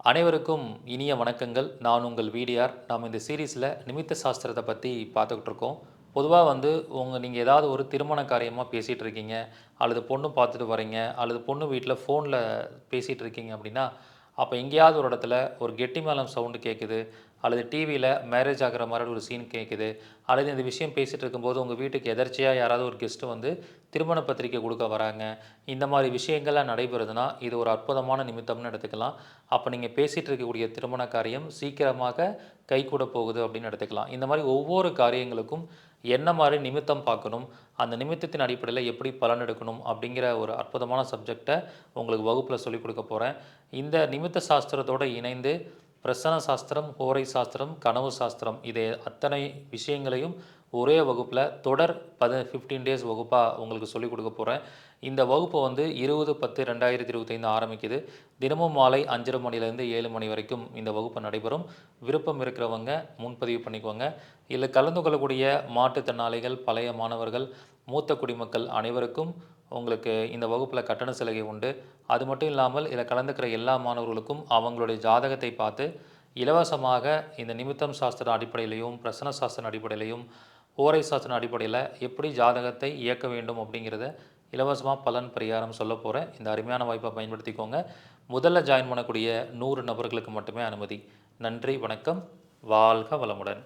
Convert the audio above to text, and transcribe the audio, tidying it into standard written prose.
அனைவருக்கும் இனிய வணக்கங்கள். நான் உங்கள் விடிஆர். நாம் இந்த சீரிஸில் நிமித்த சாஸ்திரத்தை பற்றி பார்த்துக்கிட்டு இருக்கோம். பொதுவாக நீங்கள் ஏதாவது ஒரு திருமண காரியமாக பேசிகிட்டு இருக்கீங்க, அல்லது பொண்ணு பார்த்துட்டு வரீங்க, அல்லது பொண்ணு வீட்டில் ஃபோனில் பேசிகிட்டு இருக்கீங்க அப்படின்னா, அப்போ எங்கேயாவது ஒரு இடத்துல ஒரு கெட்டி மேளம் சவுண்டு கேட்குது, அல்லது டிவியில் மேரேஜ் ஆகிற மாதிரி ஒரு சீன் கேட்குது, அல்லது இந்த விஷயம் பேசிகிட்டு இருக்கும்போது உங்கள் வீட்டுக்கு எதர்ச்சியாக யாராவது ஒரு கெஸ்ட்டு திருமண பத்திரிக்கை கொடுக்க வராங்க. இந்த மாதிரி விஷயங்கள்லாம் நடைபெறுதுன்னா இது ஒரு அற்புதமான நிமித்தம்னு எடுத்துக்கலாம். அப்போ நீங்கள் பேசிகிட்டு இருக்கக்கூடிய திருமண காரியம் சீக்கிரமாக கைகூட போகுது அப்படின்னு எடுத்துக்கலாம். இந்த மாதிரி ஒவ்வொரு காரியங்களுக்கும் என்ன மாதிரி நிமித்தம் பார்க்கணும், அந்த நிமித்தத்தின் அடிப்படையில் எப்படி பலன் எடுக்கணும் அப்படிங்கிற ஒரு அற்புதமான சப்ஜெக்டை உங்களுக்கு வகுப்பில் சொல்லிக் கொடுக்க போகிறேன். இந்த நிமித்த சாஸ்திரத்தோடு இணைந்து பிரசன சாஸ்திரம், ஹோரை சாஸ்திரம், கனவு சாஸ்திரம் இதை அத்தனை விஷயங்களையும் ஒரே வகுப்பில் தொடர் 15 டேஸ் வகுப்பாக உங்களுக்கு சொல்லிக் கொடுக்க போகிறேன். இந்த வகுப்பு 20/10/2025 ஆரம்பிக்குது. தினமும் மாலை 5:30 மணிலேருந்து 7 மணி வரைக்கும் இந்த வகுப்பு நடைபெறும். விருப்பம் இருக்கிறவங்க முன்பதிவு பண்ணிக்கோங்க. இதில் கலந்து கொள்ளக்கூடிய மாற்றுத்திறனாளிகள், பழைய மாணவர்கள், மூத்த குடிமக்கள் அனைவருக்கும் உங்களுக்கு இந்த வகுப்பில் கட்டண சலுகை உண்டு. அது மட்டும் இல்லாமல் இதில் கலந்துக்கிற எல்லா மாணவர்களுக்கும் அவங்களுடைய ஜாதகத்தை பார்த்து இலவசமாக இந்த நிமித்தம் சாஸ்திர அடிப்படையிலையும், பிரசன சாஸ்திர அடிப்படையிலையும், ஓரை சாஸ்திர அடிப்படையில் எப்படி ஜாதகத்தை இயக்க வேண்டும் அப்படிங்கிறத இலவசமாக பலன் பரிகாரம் சொல்ல போகிறேன். இந்த அருமையான வாய்ப்பை பயன்படுத்திக்கோங்க. முதல்ல ஜாயின் பண்ணக்கூடிய 100 நபர்களுக்கு மட்டுமே அனுமதி. நன்றி, வணக்கம், வாழ்க வளமுடன்.